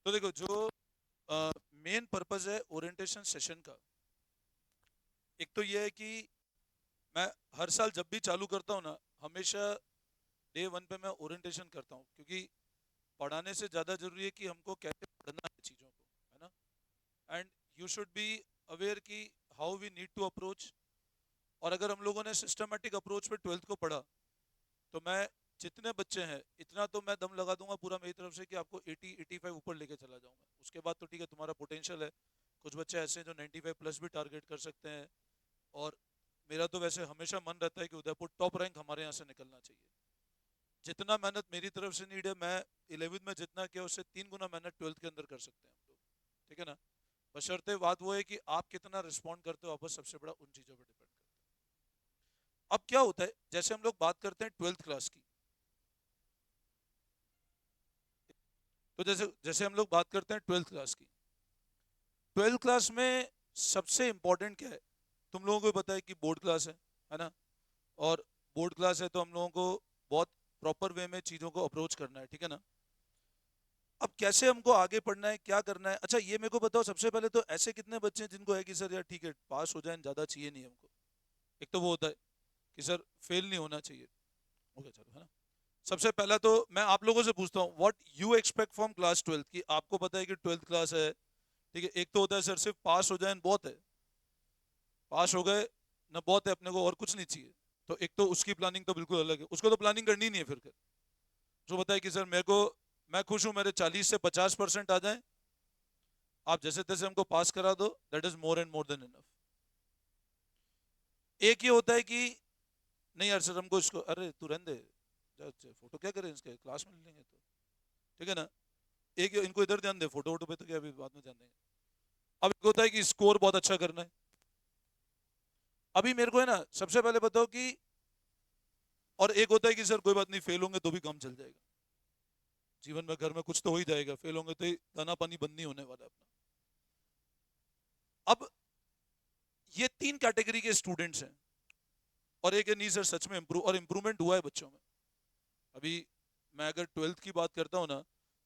तो देखो, जो मेन पर्पस है ओरिएंटेशन सेशन का, एक तो ये है कि मैं हर साल जब भी चालू करता हूँ ना, हमेशा डे वन पे मैं ओरिएंटेशन करता हूँ, क्योंकि पढ़ाने से ज़्यादा जरूरी है कि हमको कैसे पढ़ना है चीज़ों को, है ना। And you should be aware कि how we need to approach. और अगर हम लोगों ने सिस्टमेटिक अप्रोच पे ट्वेल्थ को पढ़ा, तो मैं जितने बच्चे हैं इतना तो मैं दम लगा दूंगा पूरा मेरी तरफ से कि आपको 80 85 ऊपर लेके चला जाऊंगा। उसके बाद तो ठीक है, तुम्हारा पोटेंशियल है। कुछ बच्चे ऐसे हैं जो 95 प्लस भी टारगेट कर सकते हैं। और मेरा तो वैसे हमेशा मन रहता है कि उदयपुर टॉप रैंक हमारे यहाँ से निकलना चाहिए। जितना मेहनत मेरी तरफ से नीड है, मैं 11वीं में जितना किया उससे 3 गुना मेहनत ट्वेल्थ के अंदर कर सकते हैं हम लोग। ठीक है ना। बशर्ते बात वो है कि आप कितना रिस्पॉन्ड करते हो, आपस सबसे बड़ा उन चीज़ों पर डिपेंड करता है। अब क्या होता है, जैसे हम लोग बात करते हैं ट्वेल्थ क्लास की, तो जैसे जैसे हम लोग बात करते हैं ट्वेल्थ क्लास की, ट्वेल्थ क्लास में सबसे इंपॉर्टेंट क्या है? तुम लोगों को पता है कि बोर्ड क्लास है ना। और बोर्ड क्लास है तो हम लोगों को बहुत प्रॉपर वे में चीज़ों को अप्रोच करना है, ठीक है ना। अब कैसे हमको आगे पढ़ना है, क्या करना है? अच्छा, ये मेरे को बताओ सबसे पहले, तो ऐसे कितने बच्चे हैं जिनको है कि सर यार ठीक है पास हो जाए, ज़्यादा चाहिए नहीं हमको। एक तो वो होता है कि सर फेल नहीं होना चाहिए। ओके चलो, है ना। सबसे पहला तो मैं आप लोगों से पूछता हूँ, what you expect from class twelfth, की आपको पता है कि ट्वेल्थ क्लास है, ठीक है। एक तो होता है सर सिर्फ पास हो जाए न बहुत है, पास हो गए न बहुत है, अपने को और कुछ नहीं चाहिए। तो एक तो उसकी प्लानिंग तो बिल्कुल अलग है, उसको तो प्लानिंग करनी ही नहीं है फिर। उसको पता है कि सर मेरे को, मैं खुश हूँ मेरे 40 से 50% आ जाए, आप जैसे तैसे हमको पास करा दो, that is more and more than enough. एक ये होता है कि नहीं यार सर हमको इसको, अरे तू रहने दे, फोटो क्या करें इसके, क्लास में ले लेंगे तो, ठीक है ना। एक इनको इधर ध्यान दे, फोटो वोटो पे तो क्या अभी बाद में ध्यान देंगे। अब एक होता है कि स्कोर बहुत अच्छा करना है। अभी मेरे को है ना, सबसे पहले बताओ कि, और एक होता है कि सर कोई बात नहीं फेल होंगे तो भी काम चल जाएगा, जीवन में घर में कुछ तो हो ही जाएगा, फेल होंगे तो दाना पानी बंद नहीं होने वाला अपना। अब ये 3 कैटेगरी के स्टूडेंट्स हैं। और एक है नहीं सर सच में इम्प्रूव, और इम्प्रूवमेंट हुआ है बच्चों में। अभी मैं अगर ट्वेल्थ की बात करता हूँ ना,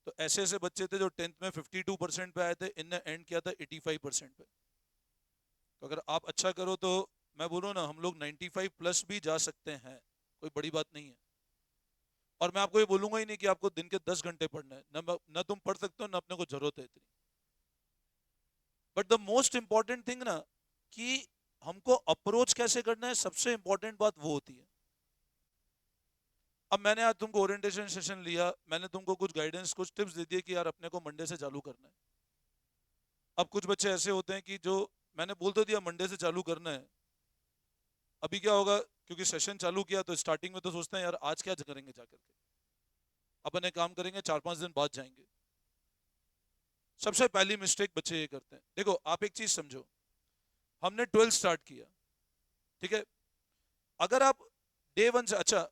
तो ऐसे ऐसे बच्चे थे जो टेंथ में 52% पे आए थे, इनने एंड किया था 85% पे। तो अगर आप अच्छा करो तो मैं बोलूँ ना, हम लोग 95 प्लस भी जा सकते हैं, कोई बड़ी बात नहीं है। और मैं आपको ये बोलूंगा ही नहीं कि आपको दिन के 10 घंटे पढ़ना है, ना तुम पढ़ सकते हो ना अपने को जरूरत है इतनी। But the most important thing ना, कि हमको अप्रोच कैसे करना है, सबसे इंपॉर्टेंट बात वो होती है। अब मैंने आज तुमको ओरिएंटेशन सेशन लिया, मैंने तुमको कुछ गाइडेंस कुछ टिप्स दे दिए कि यार अपने को मंडे से चालू करना है। अब कुछ बच्चे ऐसे होते हैं कि जो, मैंने बोल तो दिया मंडे से चालू करना है। अभी क्या होगा, क्योंकि सेशन चालू किया तो स्टार्टिंग में तो सोचते हैं यार आज क्या करेंगे जाकर के, अपन एक काम करेंगे 4 5 दिन बाद जाएंगे। सबसे पहली मिस्टेक बच्चे ये करते हैं, देखो आप एक चीज समझो, हमने ट्वेल्थ स्टार्ट किया, ठीक है। अगर आप डे वन से, अच्छा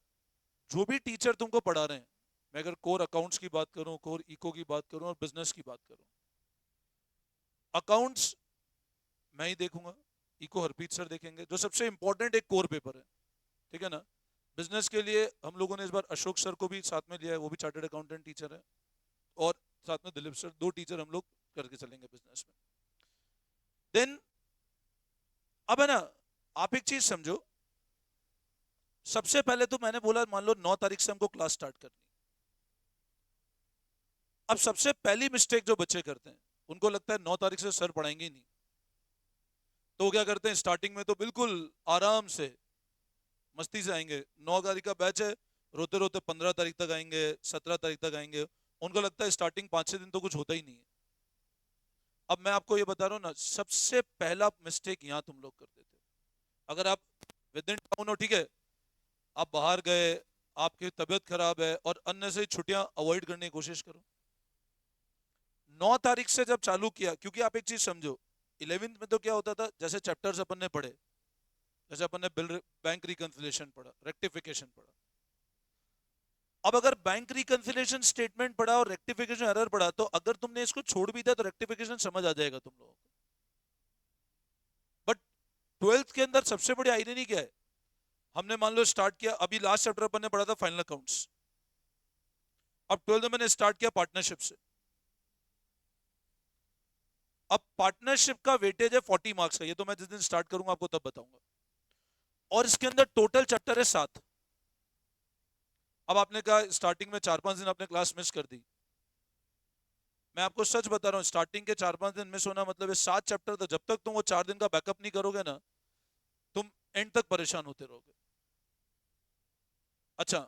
जो भी टीचर तुमको पढ़ा रहे हैं, मैं अगर कोर अकाउंट्स की बात करूं, कोर इको की बात करूं और बिजनेस की बात करूं, अकाउंट्स मैं ही देखूंगा, इको हरप्रीत सर देखेंगे, जो सबसे इंपॉर्टेंट एक कोर पेपर है, ठीक है ना। बिजनेस के लिए हम लोगों ने इस बार अशोक सर को भी साथ में लिया है, वो भी चार्टर्ड अकाउंटेंट टीचर है। और साथ में दिलीप सर, 2 टीचर हम लोग करके चलेंगे बिजनेस में। देन अब है ना, आप एक चीज समझो, सबसे पहले तो मैंने बोला मान लो 9 तारीख से हमको क्लास स्टार्ट करनी। अब सबसे पहली मिस्टेक जो बच्चे करते हैं, उनको लगता है 9 तारीख से सर पढ़ाएंगे ही नहीं, तो वो क्या करते हैं स्टार्टिंग में तो बिल्कुल आराम से मस्ती से आएंगे। 9 तारीख का बैच है, रोते रोते 15 तारीख तक आएंगे, 17 तारीख तक आएंगे। उनको लगता है स्टार्टिंग 5 6 दिन तो कुछ होता ही नहीं है। अब मैं आपको ये बता रहा हूँ ना, सबसे पहला मिस्टेक यहाँ तुम लोग कर देते हो। अगर आप विद इन टाउन हो, ठीक है, आप बाहर गए, आपकी तबीयत खराब है, और अन्य से छुट्टियां अवॉइड करने की कोशिश करो। 9 तारीख से जब चालू किया, क्योंकि आप एक चीज समझो, 11वीं में तो क्या होता था, जैसे चैप्टर्स अपन ने पढ़े, जैसे अपन ने बिल बैंक रिकंसिलिएशन पढ़ा, रेक्टिफिकेशन पढ़ा। अब अगर बैंक रिकंसिलिएशन स्टेटमेंट पढ़ा और रेक्टिफिकेशन एरर पढ़ा, तो अगर तुमने इसको छोड़ भी दिया तो रेक्टिफिकेशन समझ आ जाएगा तुम लोगों को। बट ट्वेल्थ के अंदर सबसे बड़ी आइरनी क्या है, हमने मान लो स्टार्ट किया, अभी लास्ट चैप्टर अपन ने पढ़ा था फाइनल अकाउंट्स, अब ट्वेल्थ में मैंने स्टार्ट किया पार्टनरशिप से। अब पार्टनरशिप का वेटेज है 40 मार्क्स का, ये तो मैं जिस दिन स्टार्ट करूंगा आपको तब बताऊंगा, और इसके अंदर टोटल चैप्टर है 7। अब आपने कहा स्टार्टिंग में 4-5 दिन आपने क्लास मिस कर दी, मैं आपको सच बता रहा हूं, स्टार्टिंग के 4-5 दिन मिस होना मतलब ये 7 चैप्टर, तो जब तक तुम वो 4 दिन का बैकअप नहीं करोगे ना, तुम एंड तक परेशान होते रहोगे। अच्छा,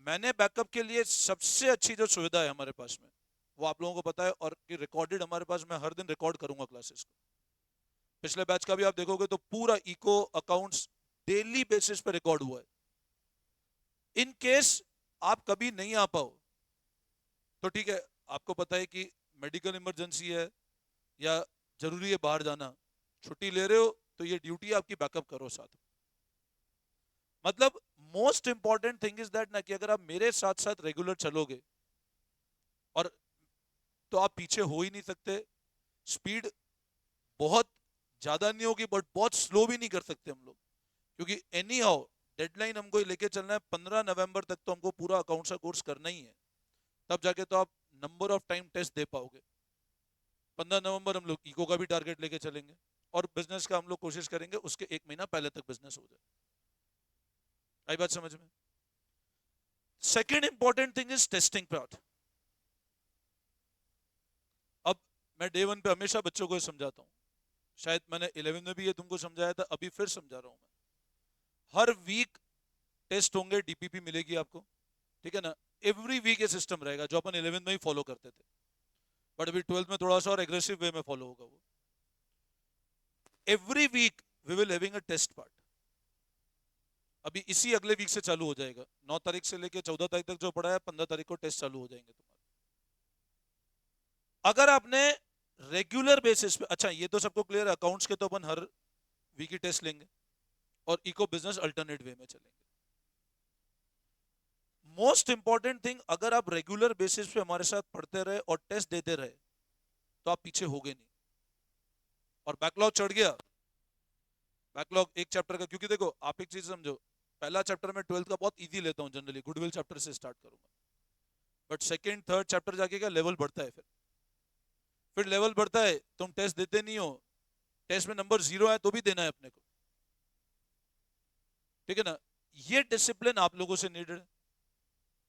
मैंने बैकअप के लिए सबसे अच्छी जो सुविधा है हमारे पास में, वो आप लोगों को पता है, और कि रिकॉर्डेड हमारे पास, मैं हर दिन रिकॉर्ड करूंगा क्लासेस को। पिछले बैच का भी आप देखोगे तो पूरा इको अकाउंट्स डेली बेसिस पे रिकॉर्ड हुआ है। इन केस आप कभी नहीं आ पाओ तो ठीक है, आपको पता है कि मेडिकल इमरजेंसी है या जरूरी है बाहर जाना, छुट्टी ले रहे हो तो ये ड्यूटी आपकी बैकअप करो साथ में। मतलब most important thing is that ना, कि अगर आप मेरे साथ साथ रेगुलर चलोगे, और तो आप पीछे हो ही नहीं सकते। स्पीड बहुत ज्यादा नहीं होगी बट बहुत स्लो भी नहीं कर सकते हम लोग, क्योंकि एनी हाउ डेडलाइन हमको ये लेके चलना है, 15 नवंबर तक तो हमको पूरा अकाउंट्स का कोर्स करना ही है, तब जाके तो आप नंबर ऑफ टाइम टेस्ट दे पाओगे। 15 नवंबर हम लोग इको का भी टारगेट लेके चलेंगे, और बिजनेस का हम लोग कोशिश करेंगे उसके 1 महीना पहले तक बिजनेस हो जाए। आई बात समझ में? Second important thing is testing part. अब मैं डे 1 पे हमेशा बच्चों को समझाता हूँ, शायद मैंने 11 में भी ये तुमको समझाया था, अभी फिर समझा रहा हूं मैं। हर वीक टेस्ट होंगे, डीपीपी मिलेगी आपको, ठीक है ना? एवरी वीक ये सिस्टम रहेगा जो अपन 11 में ही फॉलो करते थे, बट अभी 12th में थोड़ा सा और एग्रेसिव वे में फॉलो होगा वो। Every week we will having a test part. अभी इसी अगले वीक से चालू हो जाएगा, 9 तारीख से लेके 14 तारीख तक जो पढ़ा है, 15 तारीख को टेस्ट चालू हो जाएंगे तुम्हारे। अगर आपने रेगुलर बेसिस पे, अच्छा ये तो सबको क्लियर है, अकाउंट्स के तो अपन हर वीक ही टेस्ट लेंगे, और इको बिजनेस अल्टरनेट वे में चलेंगे। मोस्ट इंपॉर्टेंट थिंग, अगर आप रेगुलर बेसिस पे हमारे साथ पढ़ते रहे और टेस्ट देते रहे तो आप पीछे होगे नहीं। और बैकलॉग चढ़ गया, बैकलॉग एक चैप्टर का, क्योंकि देखो आप एक चीज समझो, पहला चैप्टर में 12th का बहुत इजी लेता हूं जनरली, गुडविल चैप्टर से स्टार्ट करूंगा, बट सेकंड थर्ड चैप्टर जाके क्या लेवल बढ़ता है, फिर लेवल बढ़ता है, तुम टेस्ट देते नहीं हो, टेस्ट में नंबर 0 है तो भी देना है अपने को, ठीक है ना? ये डिसिप्लिन आप लोगों से नीडेड है।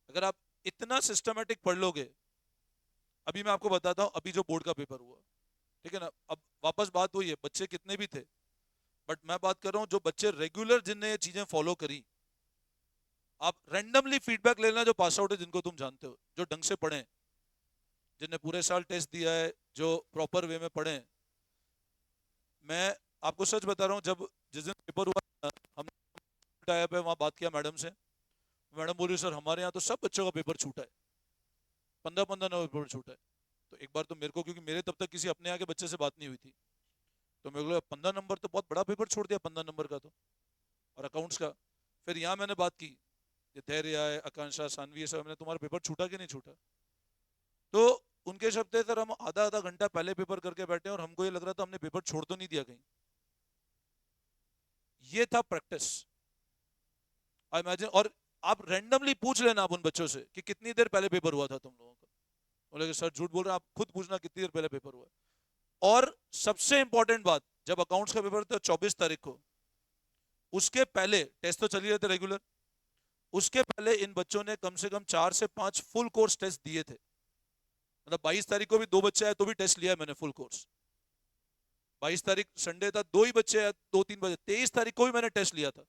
अगर आप इतना सिस्टमेटिक पढ़ लोगे, अभी मैं आपको बताता हूं, अभी जो बोर्ड का पेपर हुआ, ठीक है ना, अब वापस बात वही है, बच्चे कितने भी थे, बट मैं बात कर रहा हूं जो बच्चे रेगुलर, जिनने ये चीजें फॉलो करी। आप रैंडमली फीडबैक लेना जो पास आउट है, जिनको तुम जानते हो, जो ढंग से पढ़े, जिनने पूरे साल टेस्ट दिया है, जो प्रॉपर वे में पढ़े। मैं आपको सच बता रहा हूँ, जब जिस दिन पेपर हुआ ना, हम आया पे वहां बात किया मैडम से, मैडम बोली सर हमारे यहाँ तो सब बच्चों का पेपर छूटा है, 15-15 नंबर पेपर छूटा है। तो एक बार तो मेरे को, क्योंकि मेरे तब तक किसी अपने यहाँ के बच्चे से बात नहीं हुई थी, तो मेरे को लगा 15 नंबर तो बहुत बड़ा पेपर छोड़ दिया, 15 नंबर का तो, और अकाउंट्स का। फिर यहाँ मैंने बात की, ये धैर्य है, आकांक्षा, सानवी, ये सब, हमने तुम्हारा पेपर छूटा कि नहीं छूटा? तो उनके शब्द थे सर हम आधा आधा घंटा पहले पेपर करके बैठे हैं और हमको ये लग रहा था हमने पेपर छोड़ तो नहीं दिया कहीं। ये था प्रैक्टिस, आई इमेजिन। और आप रैंडमली पूछ लेना आप उन बच्चों से कि कितनी देर पहले पेपर हुआ था तुम लोगों का, बोले सर झूठ बोल रहे हैं, आप खुद पूछना कितनी देर पहले पेपर हुआ है। और सबसे इंपॉर्टेंट बात, जब अकाउंट्स का पेपर था 24 तारीख को, उसके पहले टेस्ट तो चल ही रहे थे रेगुलर, उसके पहले इन बच्चों ने कम से कम 4 से 5 फुल कोर्स टेस्ट दिए थे। मतलब 22 तारीख को भी 2 बच्चे आए तो भी टेस्ट लिया मैंने फुल कोर्स। 22 तारीख संडे था, 2 ही बच्चे आए, 2-3 बजे। 23 तारीख को भी मैंने टेस्ट लिया था,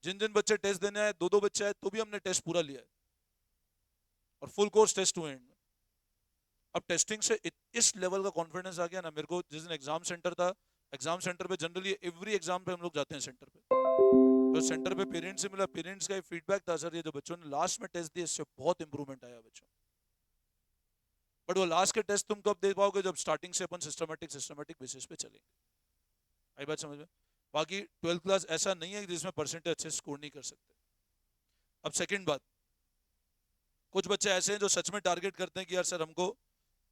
जिन जिन बच्चे टेस्ट देने आए, 2-2 बच्चे आए तो भी हमने टेस्ट पूरा लिया है, और फुल कोर्स टेस्ट हुए हैं। अब टेस्टिंग से इस लेवल का कॉन्फिडेंस आ गया ना मेरे को। जिस दिन एग्जाम सेंटर था, एग्जाम सेंटर पे जनरली एवरी एग्जाम पे हम लोग जाते हैं सेंटर पे, तो सेंटर पे पेरेंट्स से मिला, पेरेंट्स का फीडबैक था सर ये जो बच्चों ने लास्ट में टेस्ट दिया इससे बहुत इंप्रूवमेंट आया बच्चों। बट वो लास्ट के टेस्ट तुम कब दे पाओगे, जब स्टार्टिंग से अपन सिस्टमेटिक बेसिस पे चलेंगे। आई बात समझ में? बाकी 12th क्लास ऐसा नहीं है जिसमें परसेंटेज अच्छे स्कोर नहीं कर सकते। अब सेकंड बात, कुछ बच्चे ऐसे हैं जो सच में टारगेट करते हैं कि यार सर हमको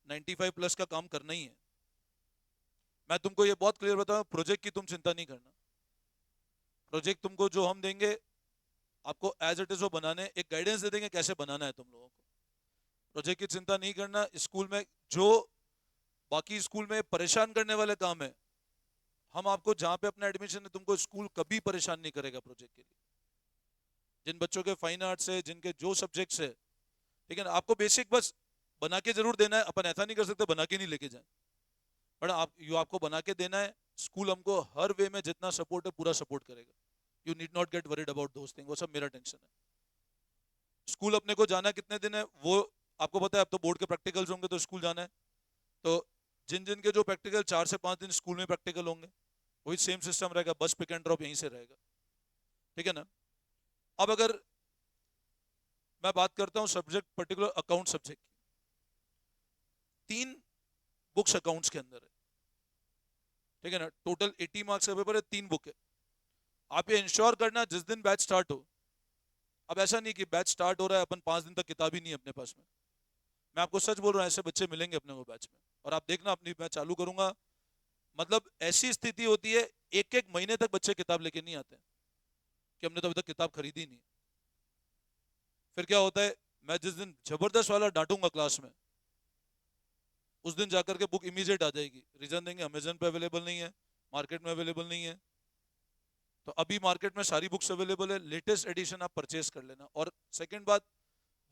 95 प्लस का काम करना ही है। मैं तुमको ये बहुत क्लियर बताऊं, प्रोजेक्ट की तुम चिंता नहीं करना। प्रोजेक्ट तुमको जो हम देंगे, आपको एज इट इज वो बनाने, एक गाइडेंस दे देंगे कैसे बनाना है तुम लोगों को। प्रोजेक्ट की चिंता नहीं करना। स्कूल में जो बाकी स्कूल में परेशान करने वाले काम है। हम आपको जहां पे अपना एडमिशन है, तुमको स्कूल कभी परेशान नहीं करेगा प्रोजेक्ट के लिए। जिन बच्चों के फाइन आर्ट्स है, जिनके जो सब्जेक्ट्स है, ठीक है ना, आपको बेसिक बस बना के जरूर देना है। अपन ऐसा नहीं कर सकते बना के नहीं लेके जाए, बट आपको बना के देना है। स्कूल हमको हर वे में जितना सपोर्ट है पूरा सपोर्ट करेगा। You need not gate worried about those thing, वो सब मेरा टेंशन है। स्कूल अपने को जाना कितने दिन है वो आपको पता है। अब तो बोर्ड के प्रैक्टिकल्स होंगे तो स्कूल जाना है। तो जिन जिन के जो प्रैक्टिकल 4 से 5 दिन स्कूल में प्रैक्टिकल होंगे, वही सेम सिस्टम रहेगा, बस पिक एंड ड्रॉप यहीं से रहेगा, ठीक है ना। अब अगर मैं बात करता हूं सब्जेक्ट पर्टिकुलर अकाउंट सब्जेक्ट की, 3 बुक्स अकाउंट्स के अंदर है, ठीक है ना। टोटल 80 मार्क्स का पेपर है, 3 बुक है। आप ये इंश्योर करना जिस दिन बैच स्टार्ट हो, अब ऐसा नहीं कि बैच स्टार्ट हो रहा है अपन 5 दिन तक किताब ही नहीं है अपने पास में। मैं आपको सच बोल रहा हूँ, ऐसे बच्चे मिलेंगे अपने को बैच में, और आप देखना अपनी मैं चालू करूंगा, मतलब ऐसी स्थिति होती है 1-1 महीने तक बच्चे किताब लेके नहीं आते कि हमने तो अभी तक किताब खरीदी नहीं। फिर क्या होता है, मैं जिस दिन जबरदस्त वाला डांटूंगा क्लास में, उस दिन जाकर के बुक इमीडिएट आ जाएगी। रीजन देंगे अमेजन पे अवेलेबल नहीं है, मार्केट में अवेलेबल नहीं है। तो अभी मार्केट में सारी बुक्स अवेलेबल है, लेटेस्ट एडिशन आप परचेज कर लेना। और सेकंड बात,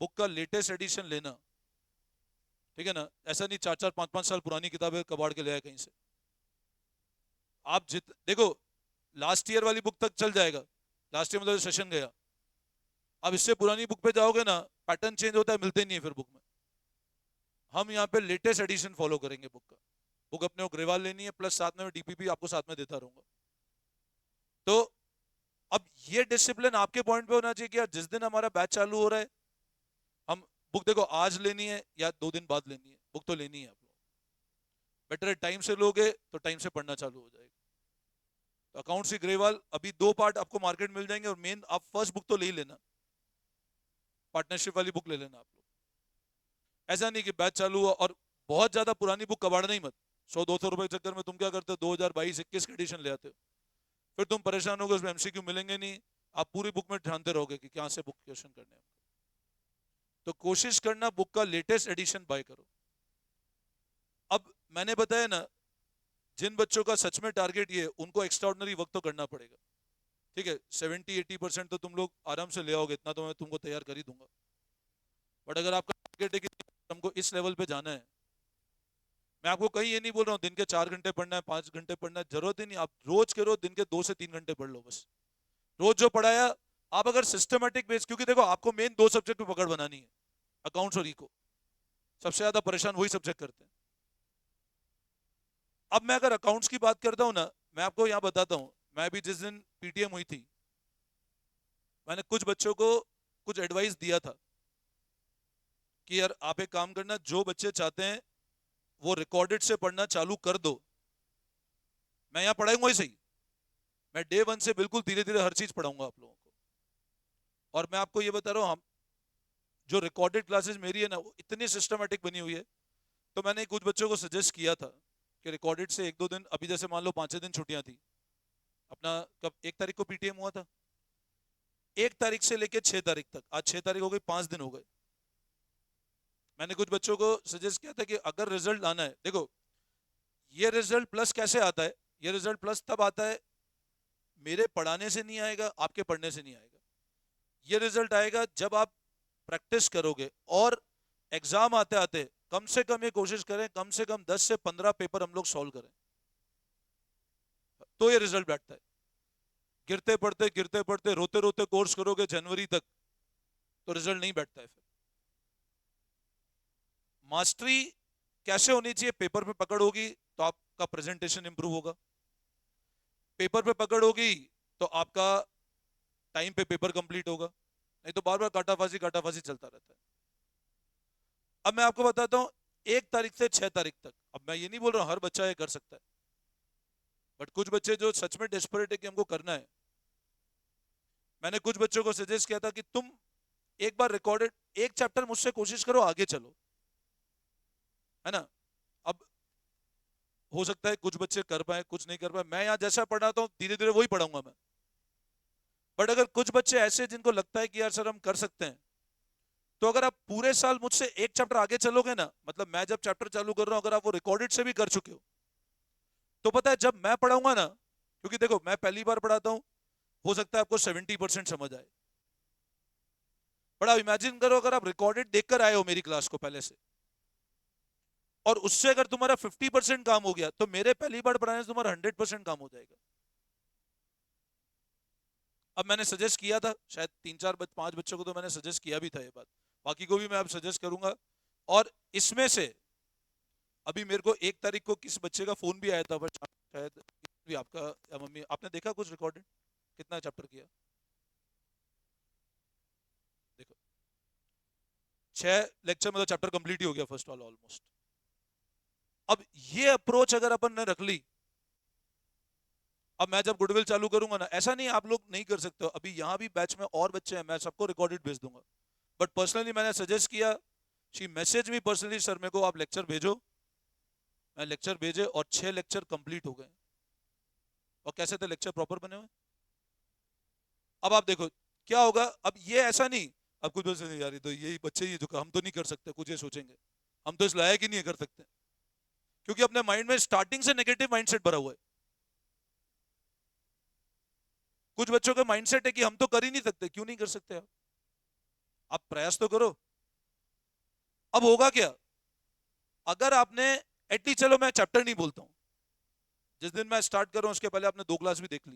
बुक का लेटेस्ट एडिशन लेना, ठीक है ना। ऐसा नहीं 4-4 5-5 साल पुरानी किताबें कबाड़ के ले आए कहीं से। आप देखो, लास्ट ईयर वाली बुक तक चल जाएगा, लास्ट ईयर मतलब सेशन गया। अब इससे पुरानी बुक पे जाओगे ना, पैटर्न चेंज होता है, मिलते नहीं है फिर बुक में। हम यहाँ पे लेटेस्ट एडिशन फॉलो करेंगे बुक का। बुक अपने को ग्रेवाल लेनी है, प्लस साथ में डीपीपी आपको साथ में देता रहूंगा। तो अब ये डिसिप्लिन आपके पॉइंट पे होना चाहिए कि यार जिस दिन हमारा बैच चालू हो रहा है, हम बुक देखो आज लेनी है या 2 दिन बाद लेनी है, बुक तो लेनी है। आप लोग बेटर है टाइम से लोगे तो टाइम से पढ़ना चालू हो जाएगा। तो अकाउंट्स की ग्रेवाल अभी 2 पार्ट आपको मार्केट मिल जाएंगे, और मेन आप फर्स्ट बुक तो ले ही लेना, पार्टनरशिप वाली बुक ले लेना आप लोग। ऐसा नहीं कि बैच चालू हुआ और बहुत ज्यादा पुरानी बुक कबाड़ना ही मत। 100-200 रुपए के चक्कर में तुम क्या करते हो, 2022-21 की एडिशन ले आते हो, फिर तुम परेशान होगे, उसमें एमसीक्यू मिलेंगे नहीं। आप पूरी बुक में ढांढते रहोगे कि कहां से बुक क्वेश्चन करने हैं। तो कोशिश करना बुक का लेटेस्ट एडिशन बाय करो। अब मैंने बताया ना, जिन बच्चों का सच में टारगेट ये है, उनको एक्स्ट्राऑर्डिनरी वर्क तो करना पड़ेगा, ठीक है। 70-80% तो तुम लोग आराम से ले आओगे, इतना तो मैं तुमको तैयार कर ही दूंगा। बट अगर आपका टारगेट है कि हमको इस लेवल पे जाना है, मैं आपको कहीं ये नहीं बोल रहा हूँ दिन के 4 घंटे पढ़ना है, 5 घंटे पढ़ना है, जरूरत ही नहीं। आप रोज करो, दिन के 2 से 3 घंटे पढ़ लो बस। रोज जो पढ़ाया, आप अगर सिस्टमेटिक बेस, क्योंकि देखो आपको मेन 2 सब्जेक्ट पे पकड़ बनानी है, अकाउंट्स और इको। सबसे ज्यादा परेशान वही सब्जेक्ट करते हैं। अब मैं अगर अकाउंट्स की बात करता हूं ना, मैं आपको यहां बताता हूं, मैं भी जिस दिन पीटीएम हुई थी, मैंने कुछ बच्चों को कुछ एडवाइस दिया था कि यार आप एक काम करना, जो बच्चे चाहते हैं वो रिकॉर्डेड से पढ़ना चालू कर दो। मैं यहां पढ़ाऊंगा ही सही, मैं डे 1 से बिल्कुल धीरे धीरे हर चीज पढ़ाऊंगा आप लोगों को। और मैं आपको ये बता रहा हूं, हम जो रिकॉर्डेड क्लासेस मेरी है ना, वो इतनी सिस्टमेटिक बनी हुई है। तो मैंने कुछ बच्चों को सजेस्ट किया था कि रिकॉर्डेड से 1-2 दिन, अभी जैसे मान लो 5-6 दिन छुट्टियां थी अपना, कब 1 तारीख को पीटीएम हुआ था, 1 तारीख से लेके 6 तारीख तक, आज 6 तारीख हो गई, 5 दिन हो गए। मैंने कुछ बच्चों को सजेस्ट किया था कि अगर रिजल्ट आना है, देखो ये रिजल्ट प्लस कैसे आता है, ये रिजल्ट प्लस तब आता है, मेरे पढ़ाने से नहीं आएगा, आपके पढ़ने से नहीं आएगा। ये रिजल्ट आएगा जब आप प्रैक्टिस करोगे, और एग्जाम आते आते कम से कम ये कोशिश करें, कम से कम 10 से 15 पेपर हम लोग सॉल्व करें, तो ये रिजल्ट बैठता है। गिरते पढ़ते रोते रोते कोर्स करोगे जनवरी तक, तो रिजल्ट नहीं बैठता है। फिर मास्टरी कैसे होनी चाहिए, पेपर पे पकड़ होगी तो आपका प्रेजेंटेशन इंप्रूव होगा, पेपर पे पकड़ होगी तो आपका टाइम पे पेपर कंप्लीट होगा, नहीं तो बार बार काटाफासी चलता रहता है। अब मैं आपको बताता हूं, 1 तारीख से 6 तारीख तक, अब मैं ये नहीं बोल रहा हूं हर बच्चा ये कर सकता है, बट कुछ बच्चे जो सच में डेस्परेट है कि हमको करना है, मैंने कुछ बच्चों को सजेस्ट किया था कि तुम एक बार रिकॉर्डेड एक चैप्टर मुझसे कोशिश करो, आगे चलो, है ना। अब हो सकता है कुछ बच्चे कर पाए, कुछ नहीं कर पाए, मैं यहाँ जैसा पढ़ाता हूँ धीरे धीरे वही पढ़ाऊंगा मैं। बट अगर कुछ बच्चे ऐसे जिनको लगता है कि यार सर हम कर सकते हैं, तो अगर आप पूरे साल मुझसे एक चैप्टर आगे चलोगे ना, मतलब मैं जब चैप्टर चालू कर रहा हूं, अगर आप वो रिकॉर्डेड से भी कर चुके हो, तो पता है जब मैं पढ़ाऊंगा ना, क्योंकि देखो मैं पहली बार पढ़ाता हूं, हो सकता है आपको 70% समझ आए, बट आप इमेजिन करो अगर आप रिकॉर्डेड देखकर आए हो मेरी क्लास को पहले से, और उससे अगर तुम्हारा 50% काम हो गया, तो मेरे पहली बार पढ़ाने से तुम्हारा 100% काम हो जाएगा। अब मैंने सजेस्ट किया था शायद 3 4 5 बच्चों को, तो मैंने सजेस्ट किया भी था ये बात, बाकी को भी मैं अब सजेस्ट करूंगा। और इसमें से अभी मेरे को 1 तारीख को किस बच्चे का फोन भी आया था, बट शायद भी आपका या मम्मी, आपने देखा कुछ रिकॉर्डेड कितना चैप्टर किया? देखो 6 लेक्चर मतलब चैप्टर कंप्लीट ही हो गया फर्स्ट वाला ऑलमोस्ट। अब ये अप्रोच अगर अपन ने रख ली, अब मैं जब गुडविल चालू करूंगा ना, ऐसा नहीं आप लोग नहीं कर सकते हो, अभी यहां भी बैच में और बच्चे हैं, मैं सबको रिकॉर्डेड भेज दूंगा, बट पर्सनली मैंने सजेस्ट किया, she message me personally, sir मेरे को आप लेक्चर भेजो। मैं लेक्चर भेजे और 6 लेक्चर कंप्लीट हो गए। और कैसे थे लेक्चर? प्रॉपर बने हुए। अब आप देखो क्या होगा, अब ये ऐसा नहीं, अब कुछ बोल यार ये तो यही बच्चे ही जो हम तो नहीं कर सकते, कुछ ये सोचेंगे हम तो इस लायक ही नहीं कर सकते, क्योंकि अपने माइंड में स्टार्टिंग से नेगेटिव माइंडसेट भरा हुआ है। कुछ बच्चों का माइंडसेट है कि हम तो कर ही नहीं सकते, क्यों नहीं कर सकते आप प्रयास तो करो। अब होगा क्या, अगर आपने एटलीस्ट, चलो मैं चैप्टर नहीं बोलता हूं, जिस दिन मैं स्टार्ट कर रहा हूं उसके पहले आपने 2 क्लास भी देख ली,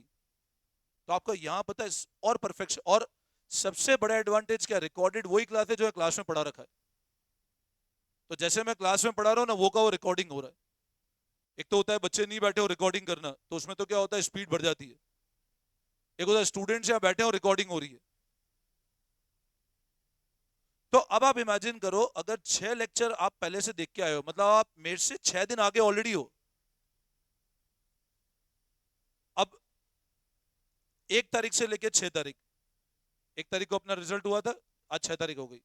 तो आपका यहां पता है और परफेक्शन, और सबसे बड़ा एडवांटेज क्या, रिकॉर्डेड वही क्लास है जो है क्लास में पढ़ा रखा है, तो जैसे मैं क्लास में पढ़ा रहा हूं ना, वो का वो रिकॉर्डिंग हो रहा है। एक तो होता है बच्चे नहीं बैठे हो रिकॉर्डिंग करना, तो उसमें तो क्या होता है स्पीड बढ़ जाती है, एक होता है स्टूडेंट्स यहाँ बैठे हो रिकॉर्डिंग हो रही है। तो अब आप इमेजिन करो, अगर 6 लेक्चर आप पहले से देख के आए हो, मतलब आप मेरे से 6 दिन आगे ऑलरेडी हो। अब 1 तारीख से लेके 6 तारीख, 1 तारीख को अपना रिजल्ट हुआ था, आज 6 तारीख हो गई,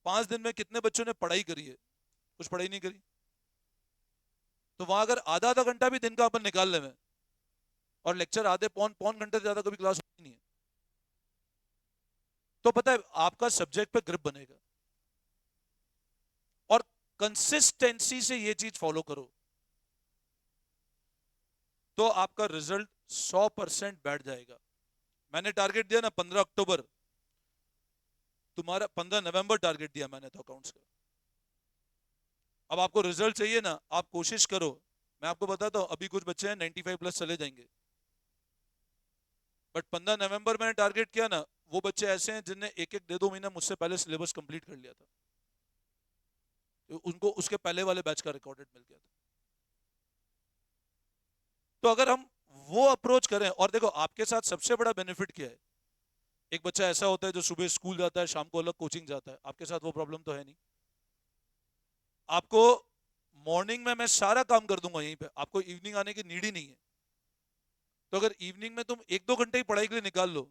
5 दिन में कितने बच्चों ने पढ़ाई करी है? कुछ पढ़ाई नहीं करी। तो वहां अगर आधा आधा घंटा भी दिन का अपन निकाल ले में, और लेक्चर आधे पौन पौन घंटे से ज्यादा कभी क्लास होती नहीं है, तो पता है आपका सब्जेक्ट पे ग्रिप बनेगा। और कंसिस्टेंसी से ये चीज फॉलो करो, तो आपका रिजल्ट 100% बैठ जाएगा। मैंने टारगेट दिया ना 15 अक्टूबर, तुम्हारा 15 नवंबर टारगेट दिया मैंने तो अकाउंट्स का। अब आपको रिजल्ट चाहिए ना, आप कोशिश करो। मैं आपको बताता हूं, अभी कुछ बच्चे हैं 95+ चले जाएंगे, बट 15 नवंबर मैंने टारगेट किया ना, वो बच्चे ऐसे हैं जिनने एक एक 1.5 महीना मुझसे पहले सिलेबस कंप्लीट कर लिया था, तो उनको उसके पहले वाले बैच का रिकॉर्डेड मिल गया था। तो अगर हम वो अप्रोच करें, और देखो आपके साथ सबसे बड़ा बेनिफिट क्या है, एक बच्चा ऐसा होता है जो सुबह स्कूल जाता है, शाम को अलग कोचिंग जाता है, आपके साथ वो प्रॉब्लम तो है नहीं। आपको मॉर्निंग में मैं सारा काम कर दूंगा यहीं पे, आपको इवनिंग आने की नीड ही नहीं है। तो अगर इवनिंग में तुम 1 2 घंटे ही पढ़ाई के लिए निकाल लो,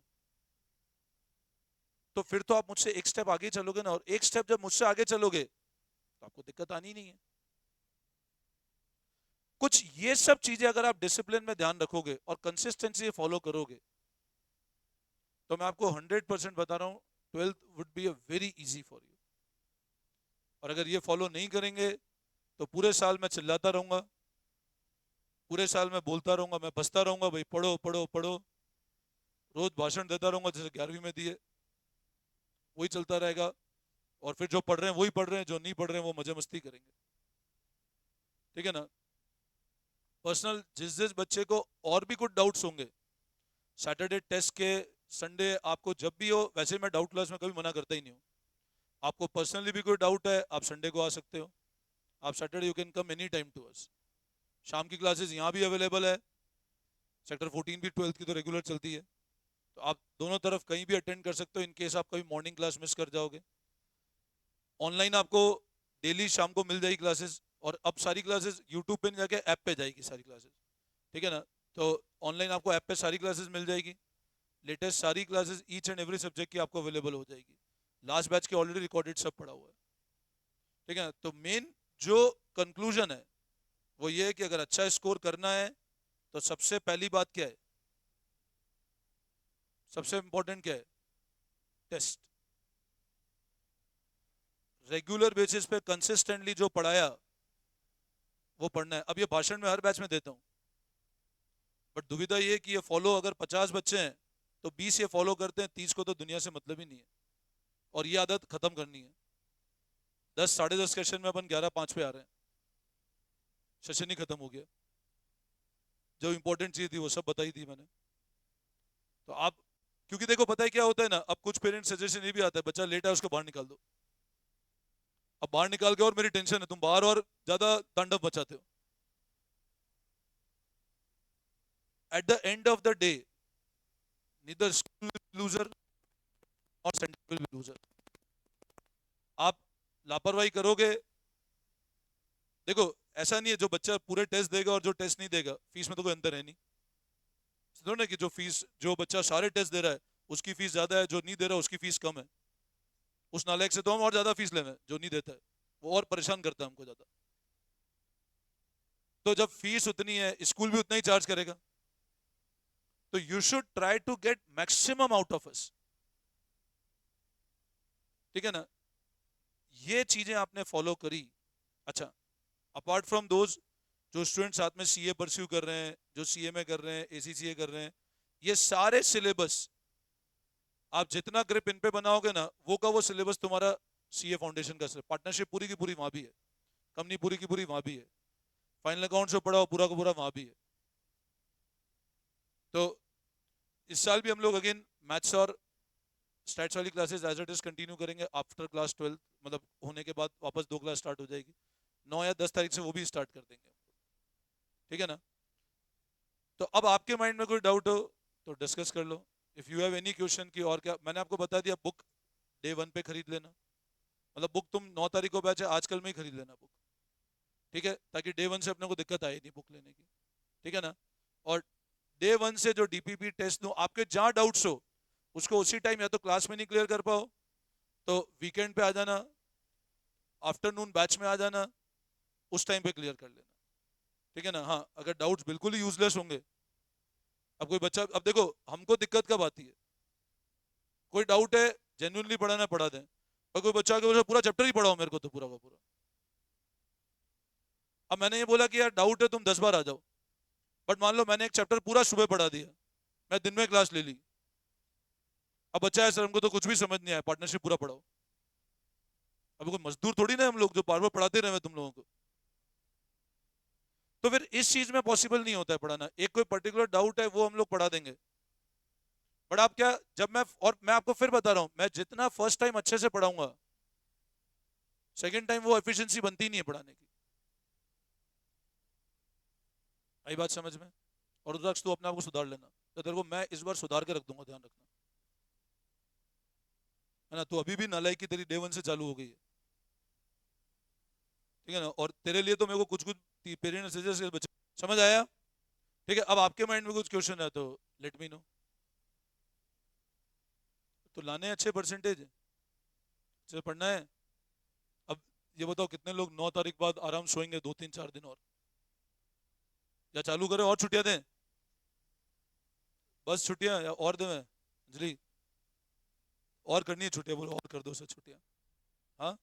तो फिर तो आप मुझसे एक स्टेप आगे चलोगे ना, और एक स्टेप जब मुझसे आगे चलोगे तो आपको दिक्कत आनी नहीं है। कुछ ये सब चीजें अगर आप डिसिप्लिन में ध्यान रखोगे और कंसिस्टेंसी फॉलो करोगे, तो मैं आपको 100% बता रहा हूं, 12th would be a very easy for you. और अगर ये फॉलो नहीं करेंगे, तो पूरे साल मैं चिल्लाता रहूंगा, पूरे साल मैं बोलता रहूंगा, मैं बसता रहूंगा भाई पढ़ो पढ़ो पढ़ो, रोज भाषण देता रहूंगा जैसे 11वीं में दिए, वही चलता रहेगा। और फिर जो पढ़ रहे हैं वही पढ़ रहे हैं, जो नहीं पढ़ रहे हैं वो मजे मस्ती करेंगे। ठीक है ना? पर्सनल जिस जिस बच्चे को और भी कुछ डाउट्स होंगे सैटरडे टेस्ट के, संडे आपको जब भी हो, वैसे मैं डाउट क्लास में कभी मना करता ही नहीं हूँ, आपको पर्सनली भी कोई डाउट है आप संडे को आ सकते हो, आप Saturday you can come any time to us. शाम की क्लासेस यहाँ भी अवेलेबल है, सेक्टर 14 भी 12th की तो रेगुलर चलती है, तो आप दोनों तरफ कहीं भी अटेंड कर सकते हो, इन केस आप कभी मॉर्निंग क्लास मिस कर जाओगे। ऑनलाइन आपको डेली शाम को मिल जाएगी क्लासेस, और अब सारी क्लासेस यूट्यूब पे नहीं जाके ऐप पे जाएगी सारी क्लासेस। ठीक है ना? तो ऑनलाइन आपको ऐप पे सारी क्लासेस मिल जाएगी, लेटेस्ट सारी classes each and every subject की आपको अवेलेबल हो जाएगी, लास्ट बैच के ऑलरेडी रिकॉर्डेड सब पड़ा हुआ है। ठीक है ना? तो मेन जो कंक्लूजन है वो ये है कि अगर अच्छा स्कोर करना है, तो सबसे पहली बात क्या है, सबसे इंपॉर्टेंट क्या है? टेस्ट। रेगुलर बेसिस पे कंसिस्टेंटली जो पढ़ाया वो पढ़ना है। अब ये भाषण में हर बैच में देता हूँ, बट दुविधा ये कि ये फॉलो अगर 50 बच्चे हैं तो 20 ये फॉलो करते हैं, 30 को तो दुनिया से मतलब ही नहीं है, और ये आदत खत्म करनी है। 10 10:30 सेशन में अपन 11:05 पे आ रहे हैं, सेशन ही खत्म हो गया। जो इंपॉर्टेंट चीज थी वो सब बताई थी मैंने। तो आप, क्योंकि देखो पता है क्या होता है ना, अब कुछ पेरेंट्स सजेशन ये भी आता है बच्चा लेट है उसको बाहर निकाल दो। अब बाहर निकाल के और मेरी टेंशन है, तुम बाहर और ज्यादा तांडव मचाते हो। At the end of the day neither school will loser और सेंटर विल लूजर। आप लापरवाही करोगे, देखो ऐसा नहीं है जो बच्चा पूरे टेस्ट देगा और जो टेस्ट नहीं देगा फीस में तो कोई अंतर है नहीं। समझो ना कि जो फीस, जो बच्चा सारे टेस्ट दे रहा है उसकी फीस ज्यादा है, जो नहीं दे रहा उसकी फीस कम है। उस नालायक से तो हम और ज्यादा फीस लेंगे जो नहीं देता है, वो और परेशान करता है हमको ज्यादा। तो जब फीस उतनी है स्कूल भी उतना ही चार्ज करेगा, तो you should try to get maximum out of us. ठीक है ना, ये चीजें आपने फॉलो करी। अच्छा, अपार्ट फ्रॉम दोज, जो स्टूडेंट साथ में सीए परस्यू कर रहे हैं, जो सीए में कर रहे हैं, एसीसीए कर रहे हैं, ये सारे सिलेबस आप जितना ग्रिप इन पे बनाओगे ना, वो का वो सिलेबस तुम्हारा सीए फाउंडेशन का सिलेबस, पार्टनरशिप पूरी की पूरी वहां भी है, कंपनी पूरी की पूरी वहां भी है, फाइनल अकाउंट से पढ़ा पूरा का पूरा वहां भी है। तो इस साल भी हम लोग अगेन मैथ्स और स्टैट्स वाली classes as it is continue करेंगे आफ्टर क्लास 12, मतलब होने के बाद वापस 2 क्लास स्टार्ट हो जाएगी। 9 या 10 तारीख से वो भी स्टार्ट कर देंगे। ठीक है ना। तो अब आपके माइंड में कोई डाउट हो तो डिस्कस कर लो। If you have any question की और क्या, मैंने आपको बता दिया बुक डे 1 पे खरीद लेना, मतलब बुक तुम 9 तारीख को बैच है आजकल में ही खरीद लेना बुक। ठीक है, ताकि डे 1 से अपने को दिक्कत आए नहीं बुक लेने की। ठीक है ना। और डे 1 से जो डीपीपी टेस्ट दूं, आपके जहां डाउट्स हो उसको उसी टाइम, या तो क्लास में नहीं क्लियर कर पाओ तो वीकेंड पे आ जाना, आफ्टरनून बैच में आ जाना, उस टाइम पे क्लियर कर लेना। ठीक है ना। हाँ, अगर डाउट्स बिल्कुल ही यूजलेस होंगे, अब कोई बच्चा, अब देखो हमको दिक्कत कब आती है, कोई डाउट है जेन्युइनली पढ़ाना पढ़ा दें, और कोई बच्चा के पूरा चैप्टर ही पढ़ाओ मेरे को तो पूरा का पूरा। अब मैंने ये बोला कि यार डाउट है तुम 10 बार आ जाओ, बट मान लो मैंने एक चैप्टर पूरा सुबह पढ़ा दिया, मैं दिन में क्लास ले ली, अब बच्चा है सर हमको तो कुछ भी समझ नहीं आया, पार्टनरशिप पूरा पढ़ाओ। अब कोई मजदूर थोड़ी ना हम लोग जो बार बार पढ़ाते रहे तुम लोगों को। तो फिर इस चीज में पॉसिबल नहीं होता है पढ़ाना। एक कोई पर्टिकुलर डाउट है वो हम लोग पढ़ा देंगे, बट आप क्या, जब मैं, और मैं आपको फिर बता रहा हूं, मैं जितना फर्स्ट टाइम अच्छे से पढ़ाऊंगा सेकंड टाइम वो एफिशिएंसी बनती ही नहीं है पढ़ाने की। आई बात समझ में। और रुद्राक्ष तू अपने आप को सुधार लेना, तो तेरे को मैं इस बार सुधार के रख दूंगा, ध्यान रखना है ना। तो अभी भी नालायकी तेरी डे 1 से चालू हो गई है। ठीक है ना। और तेरे लिए तो मेरे को कुछ कुछ पेरेंट्स सजेस्ट बच्चे, समझ आया। ठीक है, अब आपके माइंड में कुछ क्वेश्चन है तो लेट मी नो। तो लाने हैं अच्छे परसेंटेज, अच्छे पढ़ना है। अब ये बताओ कितने लोग 9 तारीख बाद आराम सोएंगे 2 3 4 दिन और, या चालू करें और छुट्टियां दें, बस छुट्टियां या और दें अंजलि, और करनी है छुट्टियां, बोलो और कर दो सर छुट्टियां। हाँ